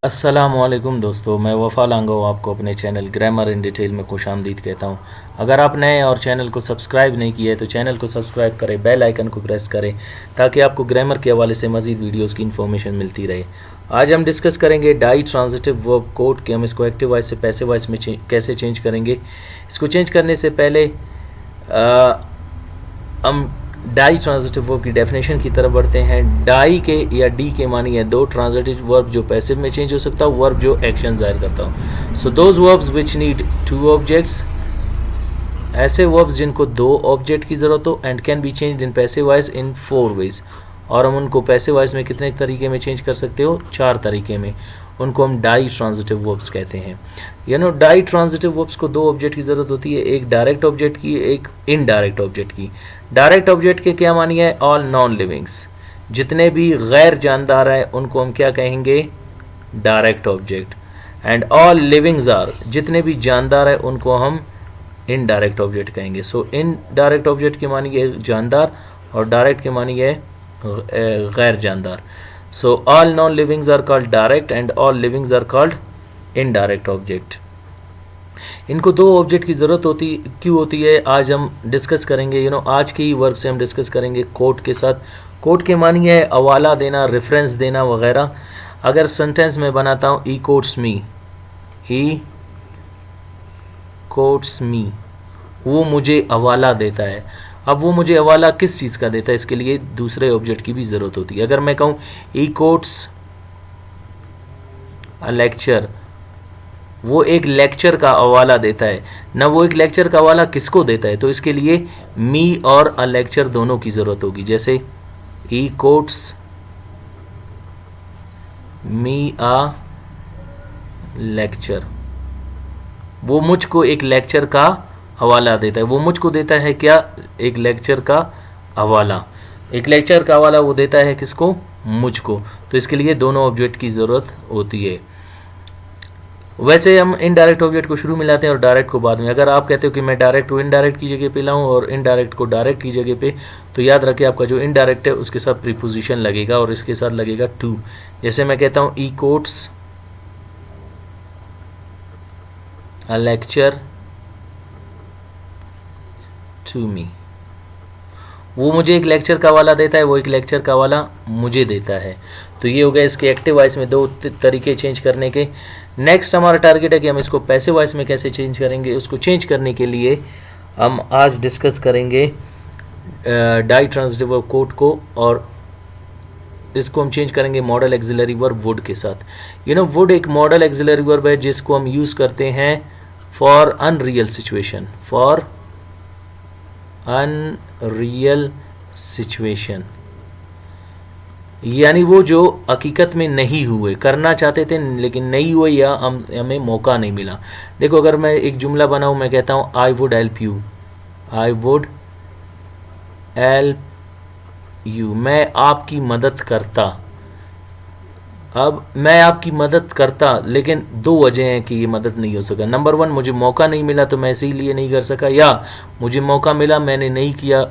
अस्सलामुअलैकुम दोस्तों, मैं वफ़ा लांगो आपको अपने चैनल ग्रामर इन डिटेल में खुशामदीद कहता हूं। अगर आप नए और चैनल को सब्सक्राइब नहीं किए तो चैनल को सब्सक्राइब करें, बेल आइकन को प्रेस करें ताकि आपको ग्रामर के हवाले से मज़ीद वीडियोस की इन्फॉर्मेशन मिलती रहे। आज हम डिस्कस करेंगे डाई ट्रांजिटिव वर्ब कोड कि हम इसको एक्टिव वॉइस से पैसिव वॉइस में कैसे चेंज करेंगे। इसको चेंज करने से पहले हम डाई ट्रांजिटिव वर्ब की डेफिनेशन की तरफ बढ़ते हैं। डाई के या डी के मानी है दो ट्रांजिटिव वर्ब जो पैसिव में चेंज हो सकता है, वर्ब जो एक्शन जाहिर करता हो। So those verbs which need two objects, ऐसे वर्ब्स जिनको दो ऑब्जेक्ट की ज़रूरत हो, and can be change in passive voice in 4 ways. और हम उनको पैसिव वॉइस में कितने तरीके में चेंज कर सकते हो? 4 तरीके में। उनको हम डाई ट्रांजिटिव वर्ब्स कहते हैं। डाई ट्रांजिटिव वर्ब्स को दो ऑब्जेक्ट की ज़रूरत होती है, एक डायरेक्ट ऑब्जेक्ट की, एक इनडायरेक्ट ऑब्जेक्ट की। डायरेक्ट ऑब्जेक्ट के क्या मानी है? ऑल नॉन लिविंग्स, जितने भी गैर जानदार हैं उनको हम क्या कहेंगे? Direct object. And all livings are, जितने भी जानदार हैं उनको हम इनडायरेक्ट ऑब्जेक्ट कहेंगे। सो इनडायरेक्ट ऑब्जेक्ट के मानी है जानदार और डायरेक्ट के मानी है गैर जानदार। So all non livings are called direct and all livings are called indirect object. इनको दो ऑब्जेक्ट की ज़रूरत क्यों होती है, आज हम डिस्कस करेंगे। आज के ही वर्ब से हम डिस्कस करेंगे कोट के साथ। कोट के मानी है हवाला देना, रेफरेंस देना वगैरह। अगर सेंटेंस में बनाता हूँ he quotes me, he quotes मी, वो मुझे हवाला देता है। अब वो मुझे हवाला किस चीज़ का देता है, इसके लिए दूसरे ऑब्जेक्ट की भी ज़रूरत होती है। अगर मैं कहूँ ही कोट्स अ लेक्चर, वो एक लेक्चर का हवाला देता है ना, वो एक लेक्चर का हवाला किसको देता है, तो इसके लिए मी और अ लेक्चर दोनों की ज़रूरत होगी। जैसे ही कोट्स मी अ लेक्चर, वो मुझको एक लेक्चर का हवाला देता है। वो मुझको देता है क्या? एक लेक्चर का हवाला। एक लेक्चर का हवाला वो देता है किसको? मुझको। तो इसके लिए दोनों ऑब्जेक्ट की ज़रूरत होती है। वैसे हम इनडायरेक्ट ऑब्जेक्ट को शुरू में लाते हैं और डायरेक्ट को बाद में। अगर आप कहते हो कि मैं डायरेक्ट को इनडायरेक्ट की जगह पे लाऊं और इनडायरेक्ट को डायरेक्ट की जगह पे, तो याद रखें आपका जो इनडायरेक्ट है उसके साथ प्रीपोजिशन लगेगा और इसके साथ लगेगा टू। जैसे मैं कहता हूँ he quotes a lecture to me, वो मुझे एक लेक्चर का वाला देता है, वो एक लेक्चर का वाला मुझे देता है। तो ये हो गया इसके एक्टिव वॉइस में दो तरीके चेंज करने के। नेक्स्ट हमारा टारगेट है कि हम इसको पैसिव वॉइस में कैसे चेंज करेंगे। उसको चेंज करने के लिए हम आज डिस्कस करेंगे डाई ट्रांजिटिव वर्ब कोड को, और इसको हम चेंज करेंगे मॉडल एक्सिलरी वर्ब वुड के साथ। वुड एक मॉडल एक्सिलरी वर्ब है जिसको हम यूज़ करते हैं for unreal situation, for unreal situation, यानी वो जो हकीकत में नहीं हुए, करना चाहते थे लेकिन नहीं हुए या हमें मौका नहीं मिला। देखो, अगर मैं एक जुमला बनाऊँ, मैं कहता हूँ I would help you, I would help you, मैं आपकी मदद करता। अब मैं आपकी मदद करता, लेकिन दो वजह हैं कि ये मदद नहीं हो सका। नंबर 1, मुझे मौका नहीं मिला तो मैं इसीलिए नहीं कर सका, या मुझे मौका मिला मैंने नहीं किया।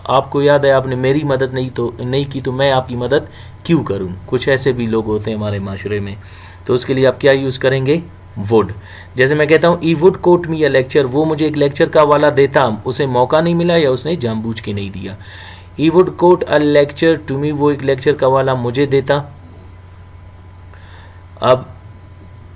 आपको याद है आपने मेरी मदद नहीं की तो मैं आपकी मदद क्यों करूं। कुछ ऐसे भी लोग होते हैं हमारे माशरे में, तो उसके लिए आप क्या यूज़ करेंगे? वुड। जैसे मैं कहता हूँ he would quote me a lecture, वो मुझे एक लेक्चर का वाला देता, उसे मौका नहीं मिला या उसने जानबूझ के नहीं दिया। He would quote a lecture to me, वो एक लेक्चर का वाला मुझे देता। अब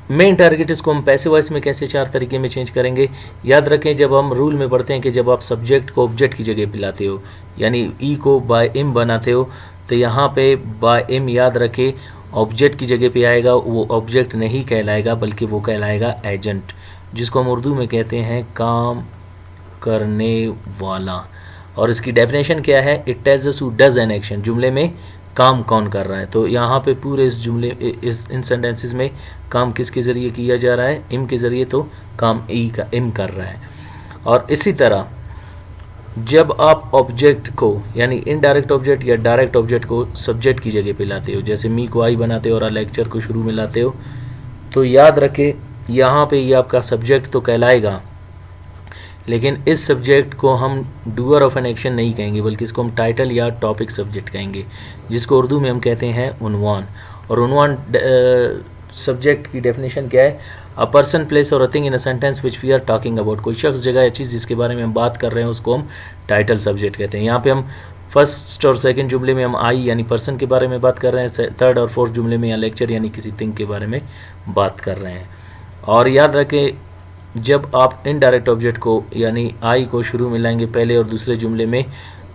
मेन टारगेट, इसको हम पैसिव वॉइस में कैसे 4 तरीके में चेंज करेंगे। याद रखें, जब हम रूल में पढ़ते हैं कि जब आप सब्जेक्ट को ऑब्जेक्ट की जगह पे लाते हो, यानी ई को बाय इम बनाते हो, तो यहाँ पे बाय इम याद रखें ऑब्जेक्ट की जगह पे आएगा। वो ऑब्जेक्ट नहीं कहलाएगा बल्कि वो कहलाएगा एजेंट, जिसको हम उर्दू में कहते हैं काम करने वाला। और इसकी डेफिनेशन क्या है? It tells us who does an action, जुमले में काम कौन कर रहा है। तो यहाँ पे पूरे इस जुमले इन सेंटेंसेस में काम किसके ज़रिए किया जा रहा है? इम के ज़रिए, तो काम इम कर रहा है। और इसी तरह जब आप ऑब्जेक्ट को, यानी इनडायरेक्ट ऑब्जेक्ट या डायरेक्ट ऑब्जेक्ट को सब्जेक्ट की जगह पे लाते हो, जैसे मी को आई बनाते हो और लेक्चर को शुरू में लाते हो, तो याद रखें यहाँ पे ये आपका सब्जेक्ट तो कहलाएगा, लेकिन इस सब्जेक्ट को हम डूअर ऑफ एन एक्शन नहीं कहेंगे बल्कि इसको हम टाइटल या टॉपिक सब्जेक्ट कहेंगे, जिसको उर्दू में हम कहते हैं उन्वान। और उन्वान सब्जेक्ट की डेफिनेशन क्या है? अ पर्सन, प्लेस और a thing in a sentence which we are talking about. कोई शख्स, जगह या चीज़ जिसके बारे में हम बात कर रहे हैं उसको हम टाइटल सब्जेक्ट कहते हैं। यहाँ पे हम फर्स्ट और सेकंड जुमले में हम आई यानी पर्सन के बारे में बात कर रहे हैं, थर्ड और फोर्थ जुमले में या लेक्चर यानी किसी थिंग के बारे में बात कर रहे हैं। और याद रखें, जब आप इनडायरेक्ट ऑब्जेक्ट को यानी आई को शुरू में लाएंगे पहले और दूसरे जुमले में,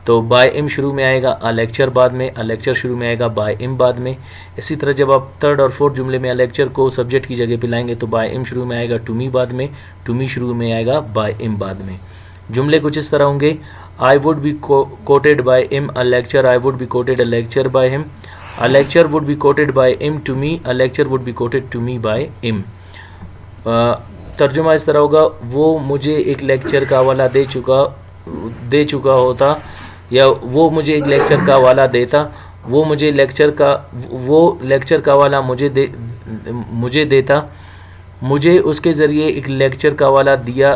तो बाय इम शुरू में आएगा, अ लेक्चर बाद में, अ लेक्चर शुरू में आएगा, बाय इम बाद में। इसी तरह जब आप थर्ड और फोर्थ जुमले में अ लेक्चर को सब्जेक्ट की जगह पे लाएंगे तो बाय इम शुरू में आएगा, टू मी बाद में, टू मी शुरू में आएगा, बाय इम बाद में। जुमले कुछ इस तरह होंगे, I would be quoted by him a lecture, I would be quoted a lecture by him, a lecture would be quoted by him to me, a lecture would be quoted to me by him. तर्जुमा इस तरह होगा, वो मुझे एक lecture का हवाला दे चुका होता, या वो मुझे एक लेक्चर का हवाला देता, वो लेक्चर का हवाला मुझे देता, मुझे उसके ज़रिए एक लेक्चर का हवाला दिया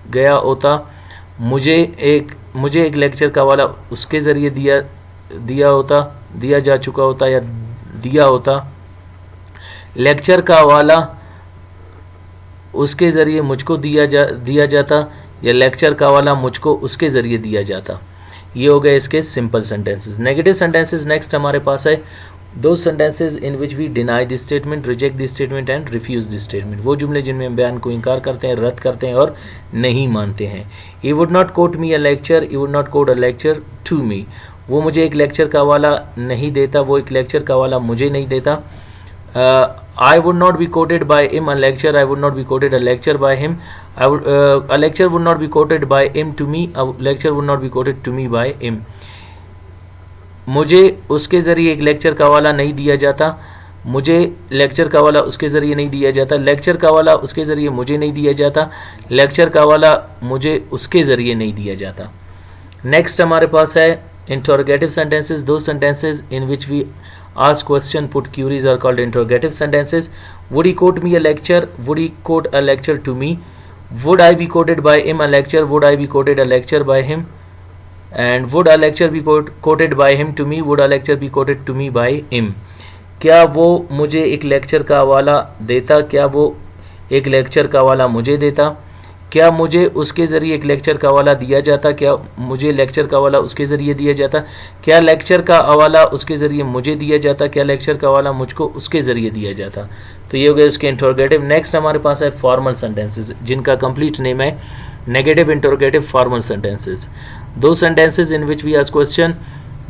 गया होता, मुझे एक लेक्चर का हवाला उसके ज़रिए दिया जा चुका होता या दिया होता, लेक्चर का हवाला उसके ज़रिए मुझको दिया जाता, या लेक्चर का हवाला मुझको उसके ज़रिए दिया जाता। ये हो गए इसके simple sentences. Negative sentences next हमारे पास है, those sentences in which we deny this statement, reject this statement and refuse this statement. वो जुमले जिनमें हम बयान को इनकार करते हैं, रद्द करते हैं और नहीं मानते हैं। He would not quote me a lecture, he would not quote a lecture to me. वो मुझे एक लेक्चर का हवाला नहीं देता, वो एक लेक्चर का हवाला मुझे नहीं देता। I would not be quoted by him a lecture, I would not be quoted a lecture by him, a lecture would not be quoted by him to me, a lecture would not be quoted to me by him। मुझे उसके ज़रिए एक lecture का हवाला नहीं दिया जाता, मुझे लेक्चर का हवाला उसके ज़रिए नहीं दिया जाता, लेक्चर का हवाला उसके ज़रिए मुझे नहीं दिया जाता, लेक्चर का हवाला मुझे उसके ज़रिए नहीं दिया जाता। नेक्स्ट हमारे पास है interrogative sentences. Those sentences in which we ask question, put queries are called interrogative sentences. Would he quote me a lecture? Would he quote a lecture to me? Would I be quoted by him a lecture? Would I be quoted a lecture by him? And would a lecture be quoted by him to me? Would a lecture be quoted to me by him? क्या वो मुझे एक lecture का हवाला देता, क्या वो एक लेक्चर का हवाला मुझे देता, क्या मुझे उसके ज़रिए एक लेक्चर का हवाला दिया जाता, क्या मुझे लेक्चर का हवाला उसके ज़रिए दिया जाता, क्या लेक्चर का हवाला उसके ज़रिए मुझे दिया जाता, क्या लेक्चर का हवाला मुझको उसके ज़रिए दिया जाता। तो ये हो गया इसके इंटरोगेटिव। नेक्स्ट हमारे पास है फॉर्मल सेंटेंसेस, जिनका कंप्लीट नेम है negative interrogative formal sentences. Those sentences in which we ask question,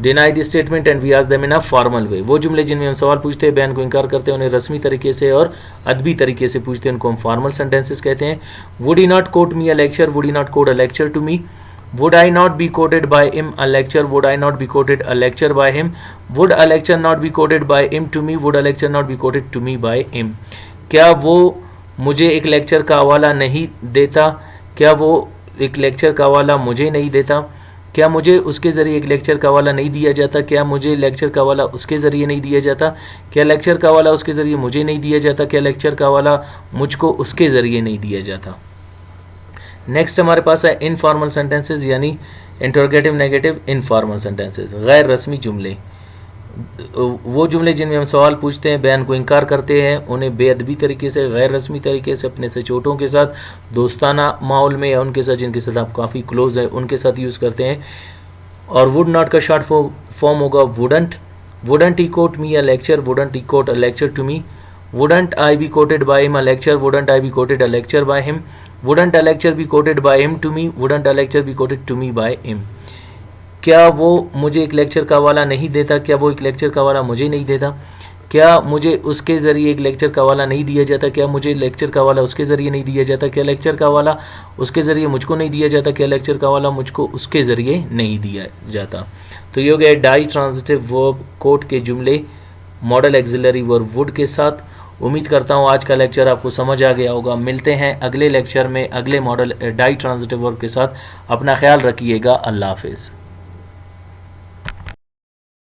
deny this statement and we ask them in a formal way. वो जुमले जिनमें हम सवाल पूछते हैं, बयान को इनकार करते हैं, उन्हें रस्मी तरीके से और अदबी तरीके से पूछते हैं, उनको हम फॉर्मल सेंटेंसेस कहते हैं। Would he not quote me a lecture, would he not quote a lecture to me, would I not be quoted by him a lecture, would I not be quoted a lecture by him, would a lecture not be quoted by him to me, would a lecture not be quoted to me by him. क्या वो मुझे एक lecture का हवाला नहीं देता, क्या वो एक लेक्चर का हवाला मुझे नहीं देता, क्या मुझे उसके ज़रिए एक लेक्चर का हवाला नहीं दिया जाता, क्या मुझे लेक्चर का हवाला उसके ज़रिए नहीं दिया जाता, क्या लेक्चर का हवाला उसके ज़रिए मुझे नहीं दिया जाता, क्या लेक्चर का हवाला मुझको उसके ज़रिए नहीं दिया जाता। नेक्स्ट हमारे पास है इनफॉर्मल सेंटेंसेस, यानी इंटरोगेटिव नेगेटिव इनफॉर्मल सेंटेंसेस, गैर रस्मी जुमले। वो जुमले जिनमें हम सवाल पूछते हैं, बयान को इनकार करते हैं, उन्हें बेअदबी तरीके से, गैर रस्मी तरीके से, अपने से छोटों के साथ, दोस्ताना माहौल में या उनके साथ जिनके साथ आप काफ़ी क्लोज हैं उनके साथ यूज़ करते हैं। और वुड नॉट का शॉर्ट फॉर्म होगा wouldn't. Wouldn't he quote me a lecture, wouldn't he quote a lecture to me, wouldn't I be quoted by him a lecture, wouldn't I be quoted a lecture by him, wouldn't a lecture be quoted by him to me, wouldn't a lecture be quoted to me by him. क्या वो मुझे एक lecture का हवाला नहीं देता, क्या वो एक लेक्चर का हवाला मुझे नहीं देता, क्या मुझे उसके ज़रिए एक लेक्चर का हवाला नहीं दिया जाता, क्या मुझे लेक्चर का हवाला उसके ज़रिए नहीं दिया जाता, क्या लेक्चर का हवाला उसके ज़रिए मुझको नहीं दिया जाता, क्या लेक्चर का हवाला मुझको उसके ज़रिए नहीं दिया जाता। तो ये हो गया डाई ट्रांजिटिव वर्ब कोट के जुमले मॉडल एक्सिलरी वर्ब वुड के साथ। उम्मीद करता हूँ आज का लेक्चर आपको समझ आ गया होगा। मिलते हैं अगले लेक्चर में अगले मॉडल डाई ट्रांजिटिव वर्ब के साथ। अपना ख्याल रखिएगा। अल्लाह हाफिज़।